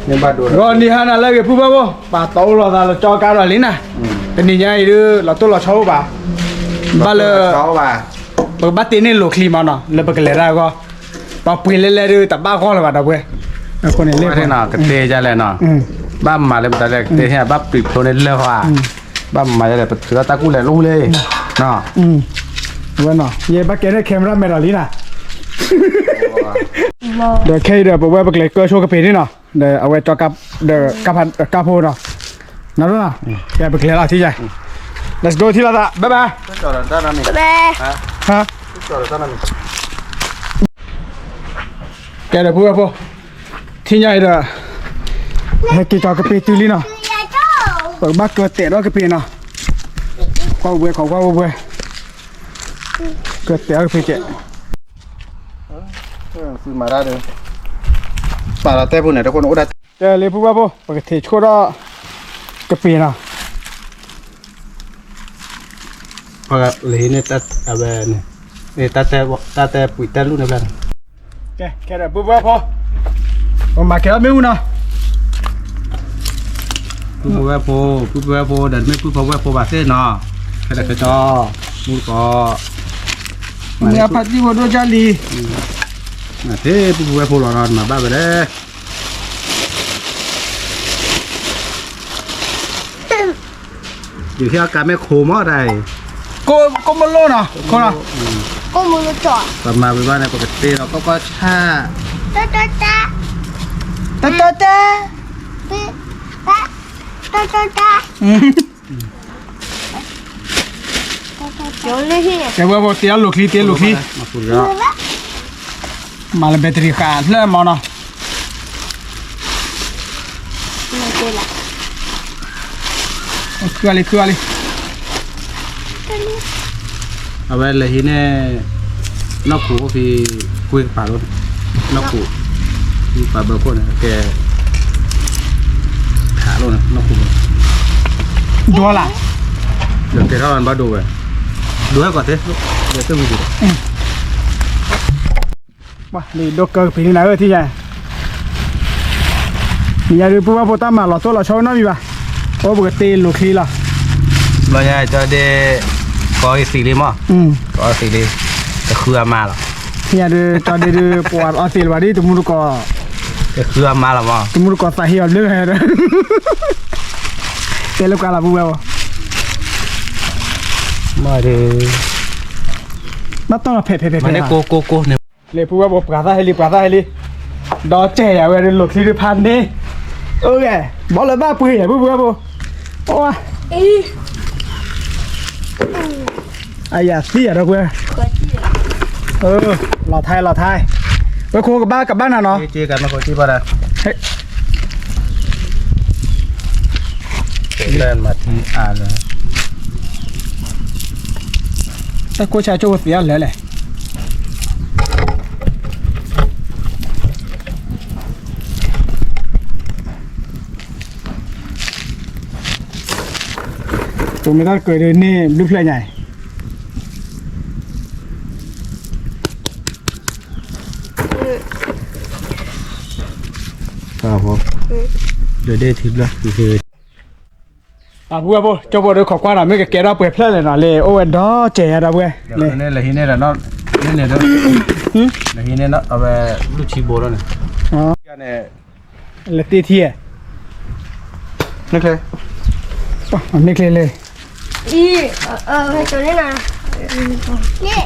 เนี่ยบ้านดู rồi đi ha là lấy cái phu bao bà tàu là cho cá rồi lính nè cái này nhá đưa là tôi là cháu bà là cháu bà bắt tiền lên luộc mà nó là bực lẽ ra co bà quỳ lên đưa tập ba con là bà đâu quê con này lên thế nào cái tê ra lại nó ba mà lên tại tê thế ba bị thôi lên leo hoa ba mà lại bật ta cũng lại luôn lên nó vậy nó ye bắt cái này camera mày rồi lính nè để khi để bố bác lấy cơ số cái pin đi nào đểเอาไว้ cho cặp để cặp hồ nào nào đúng nào để bác lấy là thế này let's go thì là đã bye bye hả cái này bố bố thì nhảy rồiให้กี่จอ cái pin tư lý nào bác cơ tệ đó cái pin nào qua bùi qua bùi cơ tệ cái pin chạyซื้อมาได้เลยป่าละแต่พวกเนี่ยทุกคนโอ้ได้ เลยพูดว่าปกติชั่วละกระปีนะ เพราะเลยเนี่ยตัดอะไรเนี่ยตัดแต่ปุ๋ยตัดลูกเนี่ยแบบแค่พูดว่าพอผมมาแค่ไม่รู้นะ พูดว่าโพเดินไม่พูดว่าโพบาเซ่เนาะแค่แต่กระจอมูก็เนี่ยพัดที่วัดจารีเฮ้พูดว่าโพหลอนมาบ้าไปเลยอยู่ที่อาการไม่โคมอะไรก็มันโลนะคนละก็มือจอดประมาณว่าในปกติเราก็ช่าจ้าจ้าจ้าเดี๋ยวเลยที่แต่ว่าพอเตี้ยลูกลีมาพูดแล้วมาเลยแบตเตอรี่ขาดแล้วมอนะคืออะไรเอาไว้เลยที่เนี่ยนอกขู่ก็คือคุยป่ารถนอกขู่ที่ป่าเบอร์คนแกขาลงนอกขู่ดูอะไรเดี๋ยวเท่านั้นบ้าดูไปดูให้ก่อนเถอะเดี๋ยวต้องมีดูว่านี่ดูเกิดปีนี้ไหนที่ไหนมีอะไรพูดว่าพอตั้มมาหล่อตัวหล่อชอบน้ำมีป่ะโอ้ปกติลูกลีล่ะเราเนี่ยจะได้ก็สีลิมั้งก็สีลิจะคือมาหรอเนี่ยเดี๋ยวตอนเดี๋ยวปวดออสิลวันนี้ตุ้มรู้ก็จะคือมาหรอมั้งตุ้มรู้ก็สาเหตุเรื่องอะไรเตลูกอะไรพูดว่ามาดินัดต้องเผ็ดมาเนี่ยโกเนี่ยเลยพูดว่าบอกปลาซ่าให้ลีดอเจ๋อเวลาหลุดที่พันนี่แกบอกเลยบ้าปุยพูดว่าบอกโอ้ยไอ้ยาเสียดอกเว้ยหล่อไทยไปโคกับบ้านน่ะเนาะเจอกันมาโคที่บ้านนะเล่นมาที่เลยแต่โคชายโจ้เสียเลยแหละตัวไม่ได้เกิดเดินนี่ดูเพลย์ใหญ่ครับผมเดี๋ยวได้ทิปแล้วคือบัวเจ้าบัวเดี๋ยวขอกว่าหน่อยไม่แกเราเปิดเพลย์เลยหน่อยเลยโอ้ยดอเจ๋อดอกเว้ยเนี่ยเลยที่เนี่ยแหละเนาะเนี่ยเด้อเลยที่เนี่ยเนาะเอาไปลูกชีโบแล้วเนี่ยอ๋อเนี่ยเลยตีเทียนึกเลยป่ะนึกเลยให้ตัวนี้นะนี่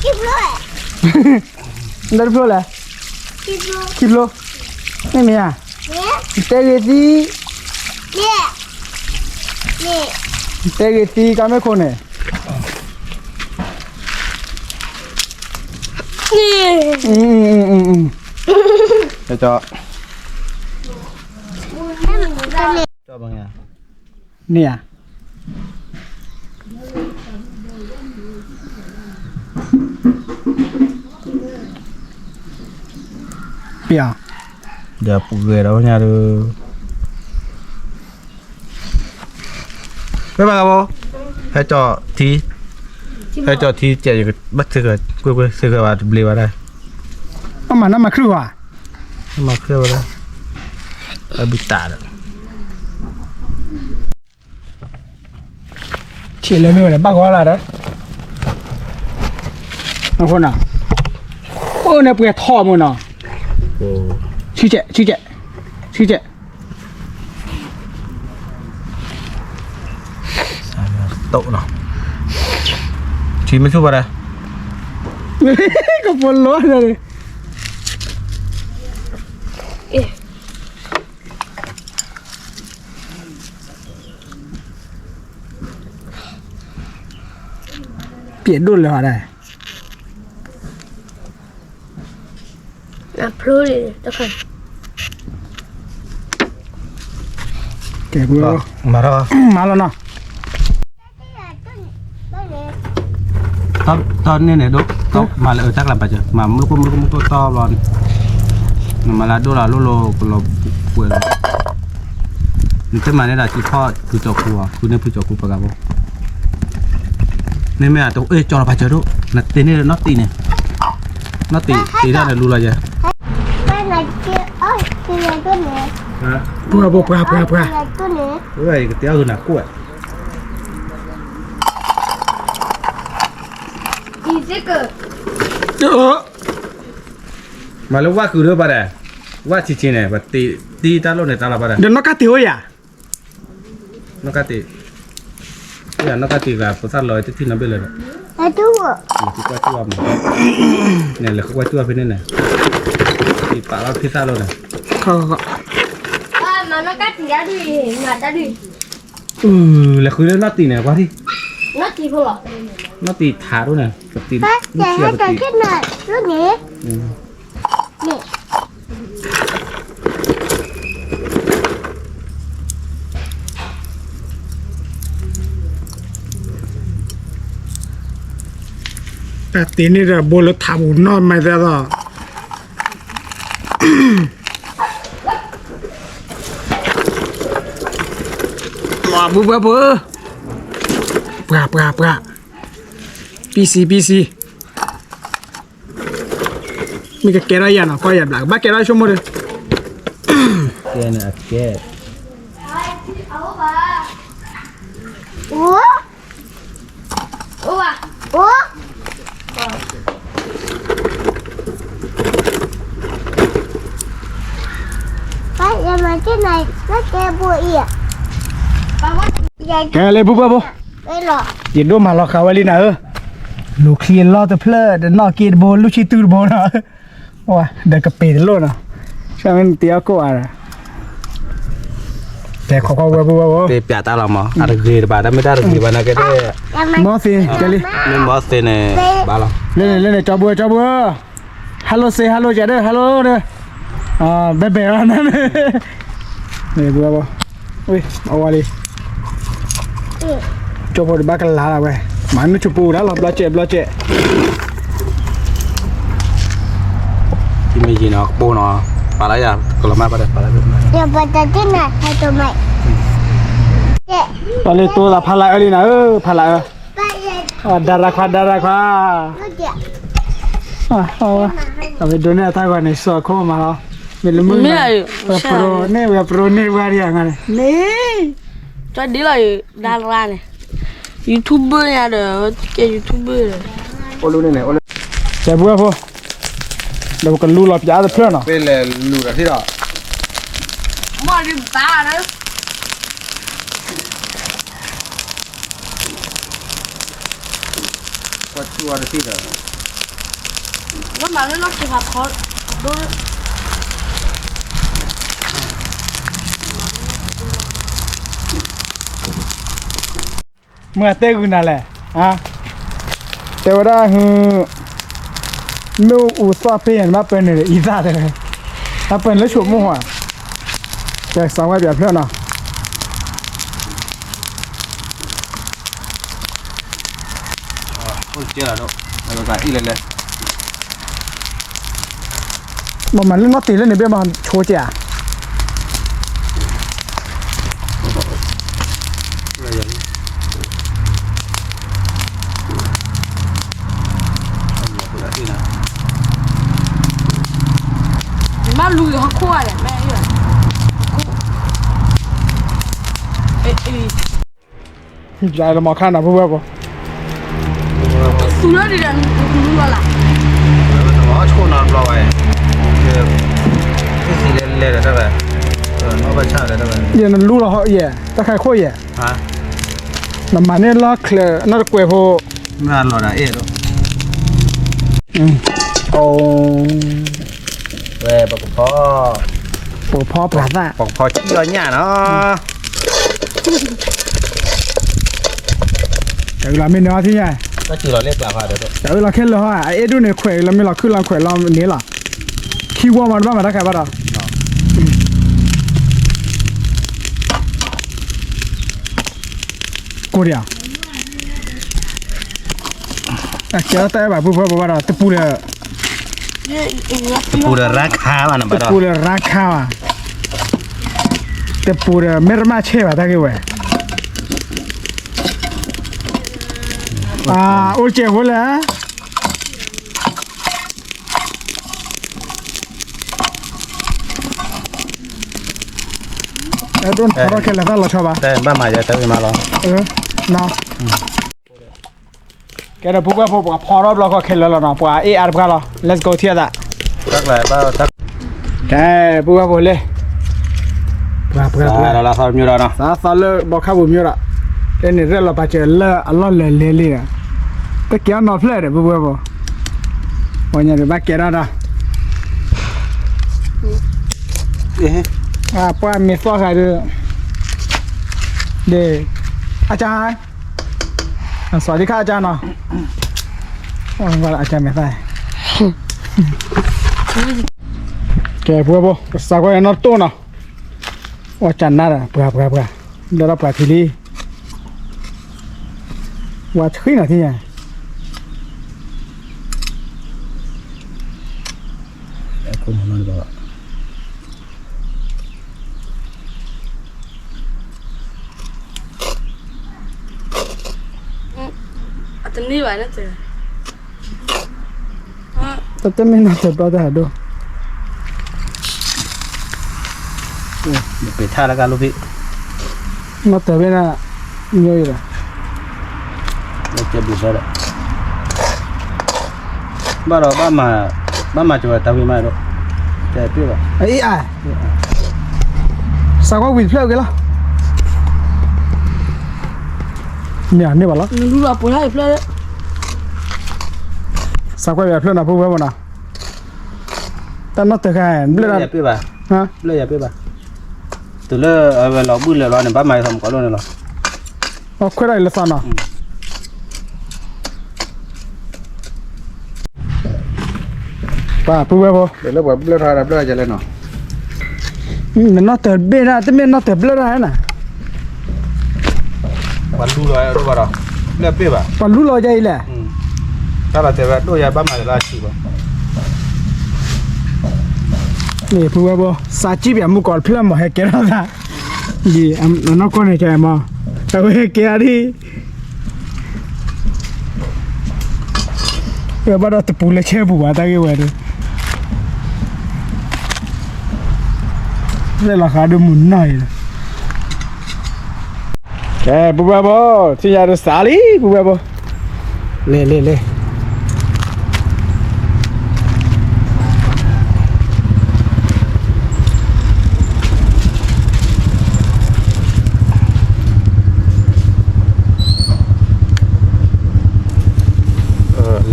คลิปเลยได้เพลย์เลยคลิปโลไม่มีอ่ะเตะตีกันไม่คนเนี่ยเดี๋ยวจอบางอย่างเนี่ยเปียเดี๋ยวปุ๊บเลยแล้วเนี่ยดูไม่มาครับผมให้จอทีเจ๊อยู่บัดเสือกูเสือว่าเบลีว่าได้น้ำมาครึ่งว่ะมาเคลื่อนได้ บิตาด เฉียดเลยไม่ไหวบ้าก็อะไรนะบางคนอ่ะโอ้เนี่ยเปลี่ยนท่อมันเนาะ โอ้ ชื่อเจ๊โตเนาะชีไม่ชุบอะไร ก็ปวดร้อนเลยเปลี่ยนรุ่นเลยว่ะได้ นะพลูเลยทุกคน แกกู มาแล้ว มาแล้วเนาะ ตอนนี้เนี่ยดูมาเลยจักลับไปจ้ะมามุกต่อบอลมาแล้วดูเราลูเราป่วยนี่จะมาเนี่ยเราที่พ่อคือจอครัวคือเนี่ยคือจอครัวปะครับนี่ไม่อาจจะจอเราไปเจอดูนัดตีนี่นัดตีเนี่ยนัดตีได้เลยรู้อะไรจ้ะ ไปไหนเจ้าเอ้ยที่ไหนตัวนี้ เพื่อ ที่ไหนตัวนี้ เฮ้ยก็เตี้ยคือหนักกล้วย อีสิเกิด มาแล้วว่าคือเรื่องอะไรว่าชิเนี่ยแบบตีตาโลเนี่ยตาละอะไร เดี๋ยวนกกาติวอ่ะ นกกาติเนี่ยนกกาติกับภาษาลอยที่นั่นไปเลย ไอ้ตัว ที่กว่าจั่วมันเนี่ยเลยกว่าจั่วไปนี่เนี่ยที่ปากว่าพิซซ่าโลเนี่ย เขา มันนักการตีได้ดีงานได้ดี แล้วคือเรื่องนัดตีเนี่ยว่าที่ นักตีพวกเรา นัดตีถาด้วยเนี่ยตี ไป ลูก แต่ เชีย ให้ ร์ กัน ตี ขึ้นหน่อยรุ่นนี้นี่ แต่ตีนี่จะบนรถถังนอนไม่ได้หรอว้าปุ๊บปลาปีซีมีกระเกยร์ยันอ่ะก็ยันหลังบ้าเกยร์ชั่วโมงเลย แกเนี่ยแก โอ้โอ้ว่ะโอ้ไปยังไงที่ไหนแล้วแกบัวอีกไปว่าใหญ่ แกเลยปุ๊บ ไม่หรอ ยินดีมาหรอกเขาวันนี้นะลูกเขียนรอแต่เพลิดนอกกีดโบลูกชิตูร์โบนะว้าเด็กกระเปิดโลนะใช่ไหมเตี้ยก็อะไรแต่เขาก็ว่า เตะปีตาเรามาอะไรคือบ้านไม่ได้หรือบ้านอะไรก็ได้ ยังไง มอสิเจลี่ นี่บอสเนี่ยบ้านเรา เล่นจับบัวฮัลโหลฮัลโหลจัดฮัลโหลเด้อเบ๊ะนั่นเนี่ยบัวอุ้ยเอาอะไรจับบัวบ้ากันลาละเว้ยมันไม่ชุบปูนะหรอกบลาเจที่ไม่ยินเนาะปูเนาะปลาอะไรอ่ะก็ละมาปลาอะไร เดี๋ยวไปจะที่ไหนให้ตัวใหม่เจ๊ ตอนนี้ตัวละพาราอะไรนะพารา ไปเลย ดาราควา ลูกเจ๊ เอาไปดูเนี่ยถ้าวันนี้สอบเข้ามาแล้วมีละมือเนี่ยโปรเนี่ยว่าอย่างไงนี่ Jadi lah darah ni. YouTuber ni ada, kayak YouTuber. โอ้ลูเนี่ยโอ้ ใช่บัวพ่อเรากันรู้หลับยาแต่เพื่อนเนาะ เป็นเลยลูกที่เรา Mau di mana? ว่าชัวร์ที่เรา Kau mana nak sihat kau? Dulu. เมื่อเต้กุนั่นแหละแต่ว่าได้ลูกอุตส่าห์เปลี่ยนมาเป็นอะไรอีซ่าเลยถ้าเป็นแล้วฉุบมั่วแจกสองไว้แบบเพื่อนเนาะ โอ้เจ้าเราเราใส่อีเลย บอกมันเล่นนอตตีเล่นในเบี้ยมันโชว์จ้ะ ใจเรามาข้างนะพวกเรา 苏了的人录了啦。我抽那老外，这来的这个，老板抢的这个。也能录了好也，大概可以。啊，那满那拉克了，那个鬼婆，那老人也都。哦，喂，不跑，不跑不饭，不跑几多年了？这个拉没聊天呀，那几老来干啥的都？这个拉开了哈，哎，都那快了没拉去拉快拉你了，去过嘛，慢慢打开吧的。过的啊。哎，给他带吧，不吧的，这不了，不的让看完了吧？这不了让看啊，这不了没人买车吧？他给我。啊，我结婚了。哎，都跑到开了，咱老车吧？对，慢慢的，等于嘛了。那。给他不管不跑到不开了呢，不哎二不干了 ，Let's go 贴的。得来吧，得。哎，不管不嘞。不干。了，好牛了呢。啥了，没看不牛了。这你这老把这了，Allah了。这给俺拿出来的，不，我伢子把给他的。啊，不然没说还是，对，อาจารย์สวัสดีค่ะอาจารย์เนาะว่าอาจารย์ไม่ใช่แกพวกสาวก็ยังนอนตัวเนาะว่าจันน่าละเปล่าแล้วเราปลาทีนี้ว่าขึ้นหน่อยที่ไหนคุณนอนดีกว่าอันนี้ไว้นะเจ๊แต่ไม่น่าจะปลาได้ด้วยไปท่าแล้วกันลูกพี่น่าจะเป็นอะเยอะเลยเราจะดูได้แล้วบ้านมาจะว่าตาวิมาแล้วแต่เปรี้ยวไอ้สาวก็วิ่งเพลิดกันแล้วเนี่ยนี่บ้าละ录了不太出来。สาวก็วิ่งเพลิดนะพวกเรานะแต่น่าจะแค่เบลล์ อย่าเปรี้ยวฮะเบลล์อย่าเปรี้ยวตัวเล่เราบื้อเลยเราเนี่ยบ้านมาทำก่อนเลยเราอ๋อคุยได้เลยสันนะป้าพวกเราเดี๋ยวเราแบบเบลล์ทาเบลล์จะเล่นเนาะมันน่าจะเบลล์แต่ไม่น่าจะเบลล์อะไรนะวันรู้เลยรู้ป่ะเราเล่นเปรี้ยวปลาลูกลอยใจเลยถ้าเราแต่ว่าดูยาบ้านมาจะลาชีบ่นี่พวกเราสาจีแบบมุกอลเพลินมาให้แกเราละดีน้องคนนี้ใจมาแต่ว่าให้แกที่บ้านเราตะปูเล็กเชื่อบัวตาเกี่ยวเลยเรื่องราคาดูหมุนหน่อยแกบุบบ่ที่ยาดูสาลีบุบบ่เล่เ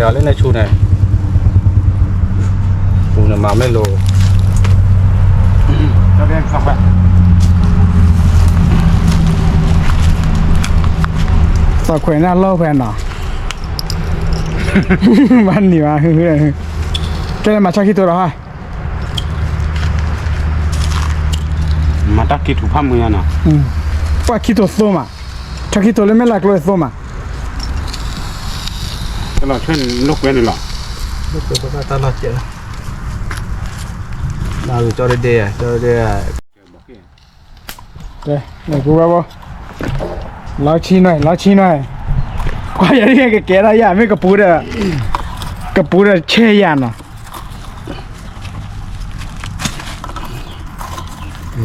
ดี๋ยวเล่นในชูไหนชูเนี่ยมาไม่โลจะเล่นสักแบบสักแขวนหน้าเล่าแฟนหรอบ้านนี่มาแกเลยมาชักขี้ตัวเราฮะมาตักขี้ถูกผ้ามือน่ะว่าขี้ตัวส้มอ่ะชักขี้ตัวเลยไม่หลักเลยส้มอ่ะตลอดช่วยลูกเว้นหรอลูกเว้นตลอดเจอเราจอเดียเดี๋ยวกูว่าบ่ล้อชี้หน่อยกว่าอย่างนี้แกได้ยาไม่กระปูดเชี่ยยานะ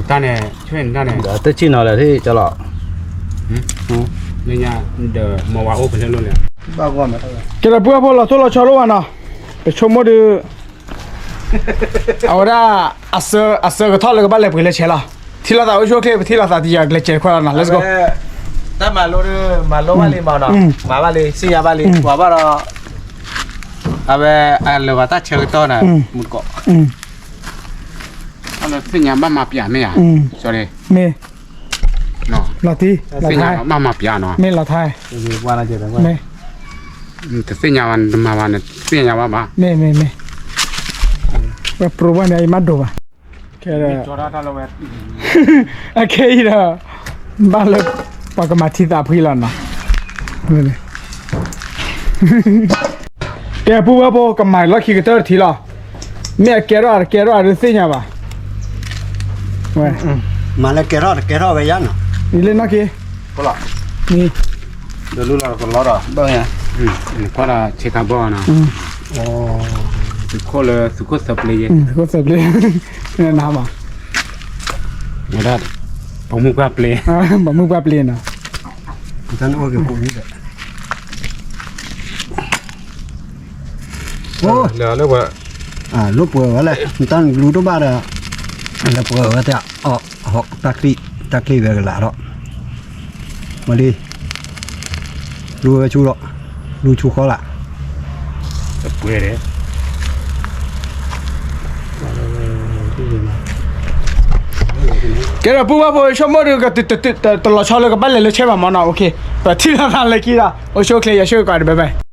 ตาเนี่ยช่วยตาเนี่ยเดี๋ยวจะชี้หน่อยเลยที่จะหล่อ เนี่ยเดี๋ยวมาว่าโอ้เป็นเรื่องเลย 给他不要跑了，做了桥路完了，全部的，我的20个套那个把来回来钱了，提了咋回说可以提了咋地呀？来钱快了呢，Let's go。 ถ้ามาโลวาลีมาเนาะมาบาลีสิยาบาลีว่าบ่เราเอาไปอะไรว่าตาเชิงต้นน่ะมุดเกาะเอาเลยสิยาบ้ามาเปียเนี่ยสอรี่ 没， เนาะ 老弟，老 สิยา 太， บ้ามาเปียเนาะ 没老太， ว่าอะไรเจ็บบ้าง 没， แต่สิยาวันมาวันเนี่ยสิยาว่ามา 没，我 prova 呢，一马多吧，给 จอดาเราเวท OK 的，把了把个马蹄打破了呢，对不对？แกพูดว่าพอกำไมล็อกขี้กระเตอร์ทีละแม่แกรอดหรือสิ่งอะไรเว้ย มาแล้วแกรอดไปยังอ่ะ นี่เล่นนักกี้ ก็ละ นี่ เดี๋ยวรู้เราก็รอดอ่ะบ้างไงก็ละเช็คบ้างนะอ๋อสุโขเลยสุโขสับเลย ก็เสร็จเลยเนี่ยน้ำอ่ะ ไม่ได้ผมมุกแบบเลย บอกมึงแบบเปลี่ยนอ่ะ ท่านโอ้ยกูนี่แหละโอ้ เหลือเลยว่า ลูกเปื่อยอะไรตั้งรู้ตัวบ้านเลยแล้วเปื่อยว่าจะออกหอกตะคลีไปกันละหรอมาดิรู้ไปชูหรอรู้ชูเขาละ เปื่อยเลย แกเราพูดว่าพอชอบมอดูก็ตลอดชอบเลยก็บ้านเลยใช่ป่ะมันอ่ะโอเคแต่ที่เราทำอะไรกี้ล่ะโอ้โชคเลยอย่าช่วยก่อนบ๊ายบาย